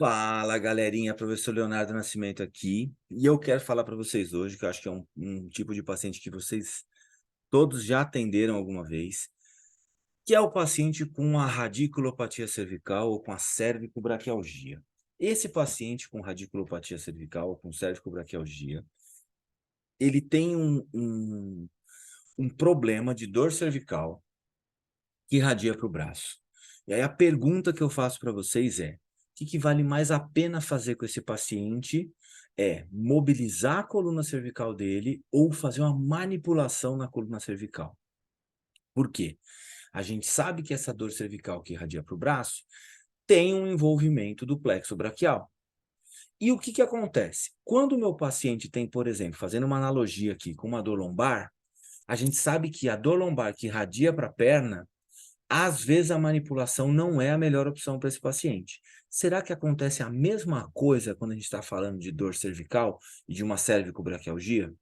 Fala, galerinha, professor Leonardo Nascimento aqui, e eu quero falar para vocês hoje, que eu acho que é um tipo de paciente que vocês todos já atenderam alguma vez, que é o paciente com a radiculopatia cervical ou com a cervicobraquialgia. Esse paciente com radiculopatia cervical ou com cervicobraquialgia, ele tem um problema de dor cervical que irradia para o braço. E aí a pergunta que eu faço para vocês é: o que vale mais a pena fazer com esse paciente? É mobilizar a coluna cervical dele ou fazer uma manipulação na coluna cervical? Por quê? A gente sabe que essa dor cervical que irradia para o braço tem um envolvimento do plexo braquial. E o que acontece? Quando o meu paciente tem, por exemplo, fazendo uma analogia aqui com uma dor lombar, a gente sabe que a dor lombar que irradia para a perna, às vezes a manipulação não é a melhor opção para esse paciente. Será que acontece a mesma coisa quando a gente está falando de dor cervical e de uma cervicobraquialgia?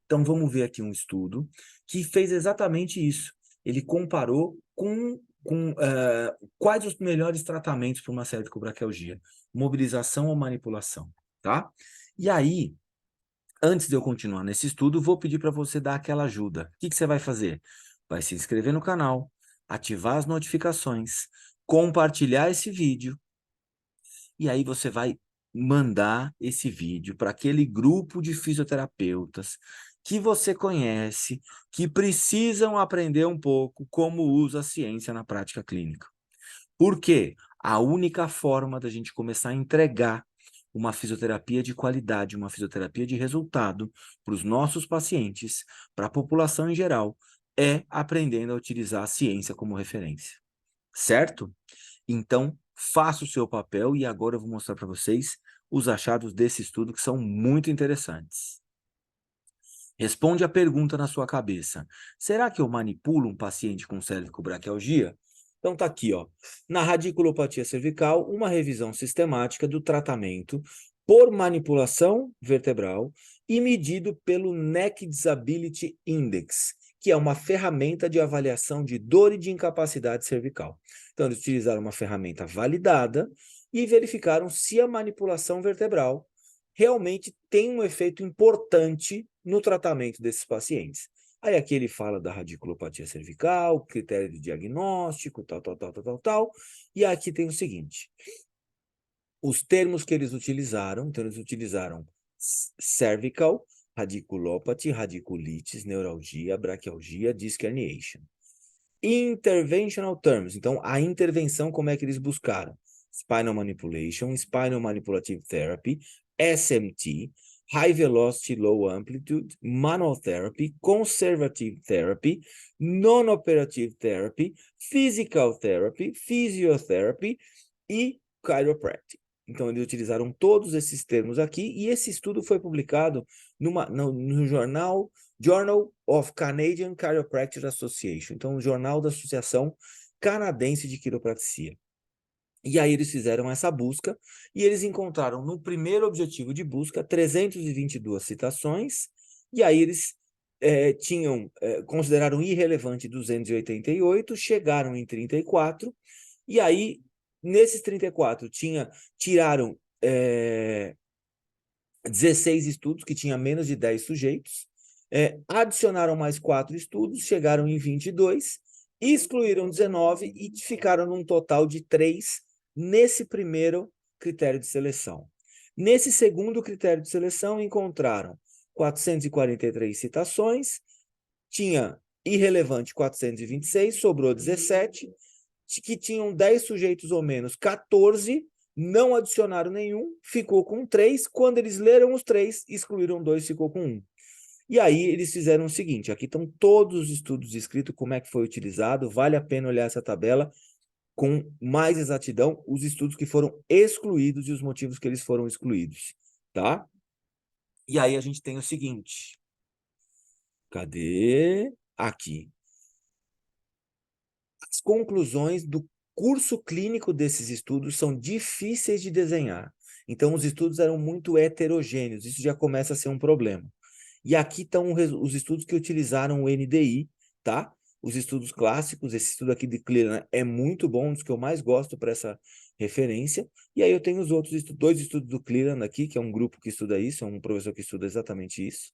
Então vamos ver aqui um estudo que fez exatamente isso. Ele comparou com quais os melhores tratamentos para uma cervicobraquialgia, mobilização ou manipulação, tá? E aí, antes de eu continuar nesse estudo, vou pedir para você dar aquela ajuda. O que você vai fazer? Vai se inscrever no canal, ativar as notificações, compartilhar esse vídeo, e aí você vai mandar esse vídeo para aquele grupo de fisioterapeutas que você conhece, que precisam aprender um pouco como usa a ciência na prática clínica. Por quê? A única forma da gente começar a entregar uma fisioterapia de qualidade, uma fisioterapia de resultado para os nossos pacientes, para a população em geral, é aprendendo a utilizar a ciência como referência. Certo? Então, faça o seu papel e agora eu vou mostrar para vocês os achados desse estudo que são muito interessantes. Responde a pergunta na sua cabeça: será que eu manipulo um paciente com cervicobraquialgia? Então tá aqui, ó. Na radiculopatia cervical, uma revisão sistemática do tratamento por manipulação vertebral e medido pelo Neck Disability Index, que é uma ferramenta de avaliação de dor e de incapacidade cervical. Então eles utilizaram uma ferramenta validada e verificaram se a manipulação vertebral realmente tem um efeito importante no tratamento desses pacientes. Aí aqui ele fala da radiculopatia cervical, critério de diagnóstico, tal. E aqui tem o seguinte: os termos que eles utilizaram, então eles utilizaram cervical, radiculopathy, radiculitis, neuralgia, braquialgia, disc herniation. Interventional terms, então a intervenção, como é que eles buscaram? Spinal manipulation, spinal manipulative therapy, SMT, high velocity, low amplitude, manual therapy, conservative therapy, non-operative therapy, physical therapy, physiotherapy e chiropractic. Então, eles utilizaram todos esses termos aqui, e esse estudo foi publicado no jornal Journal of Canadian Chiropractic Association, então o jornal da Associação Canadense de Quiropraxia. E aí eles fizeram essa busca, e eles encontraram no primeiro objetivo de busca 322 citações, e aí eles consideraram irrelevante 288, chegaram em 34, e aí nesses 34 tiraram 16 estudos que tinha menos de 10 sujeitos, adicionaram mais 4 estudos, chegaram em 22, excluíram 19 e ficaram num total de 3 nesse primeiro critério de seleção. Nesse segundo critério de seleção, encontraram 443 citações, tinha irrelevante 426, sobrou 17, que tinham 10 sujeitos ou menos, 14, não adicionaram nenhum, ficou com 3. Quando eles leram os 3, excluíram 2, ficou com 1. E aí eles fizeram o seguinte: aqui estão todos os estudos descritos, como é que foi utilizado, vale a pena olhar essa tabela com mais exatidão, os estudos que foram excluídos e os motivos que eles foram excluídos, tá? E aí a gente tem o seguinte, cadê? Aqui. As conclusões do curso clínico desses estudos são difíceis de desenhar. Então, os estudos eram muito heterogêneos, isso já começa a ser um problema. E aqui estão os estudos que utilizaram o NDI, tá? os estudos clássicos, esse estudo aqui de Cleland é muito bom, um dos que eu mais gosto para essa referência, e aí eu tenho os outros dois estudos do Cleland aqui, que é um grupo que estuda isso, é um professor que estuda exatamente isso.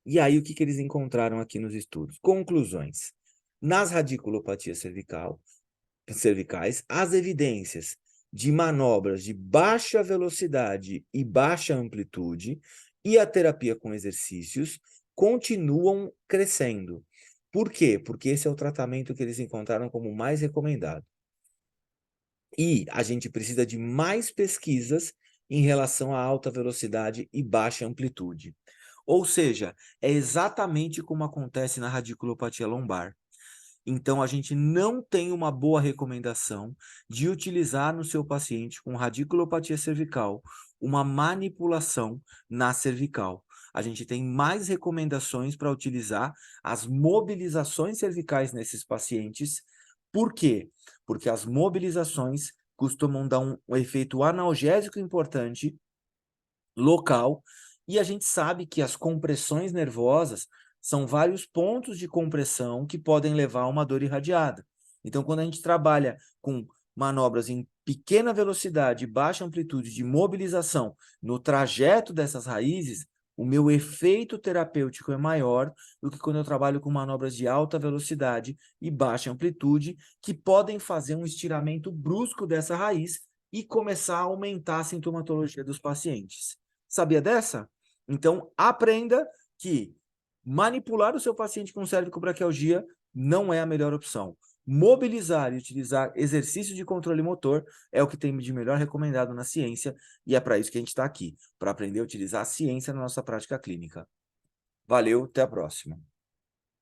E aí o que eles encontraram aqui nos estudos? Conclusões. Nas radiculopatias cervicais, as evidências de manobras de baixa velocidade e baixa amplitude e a terapia com exercícios continuam crescendo. Por quê? Porque esse é o tratamento que eles encontraram como mais recomendado. E a gente precisa de mais pesquisas em relação à alta velocidade e baixa amplitude. Ou seja, é exatamente como acontece na radiculopatia lombar. Então, a gente não tem uma boa recomendação de utilizar no seu paciente com radiculopatia cervical uma manipulação na cervical. A gente tem mais recomendações para utilizar as mobilizações cervicais nesses pacientes. Por quê? Porque as mobilizações costumam dar um efeito analgésico importante local, e a gente sabe que as compressões nervosas são vários pontos de compressão que podem levar a uma dor irradiada. Então, quando a gente trabalha com manobras em pequena velocidade, baixa amplitude de mobilização no trajeto dessas raízes, o meu efeito terapêutico é maior do que quando eu trabalho com manobras de alta velocidade e baixa amplitude, que podem fazer um estiramento brusco dessa raiz e começar a aumentar a sintomatologia dos pacientes. Sabia dessa? Então, aprenda que manipular o seu paciente com cervicobraquialgia não é a melhor opção. Mobilizar e utilizar exercício de controle motor é o que tem de melhor recomendado na ciência, e é para isso que a gente está aqui, para aprender a utilizar a ciência na nossa prática clínica. Valeu, até a próxima.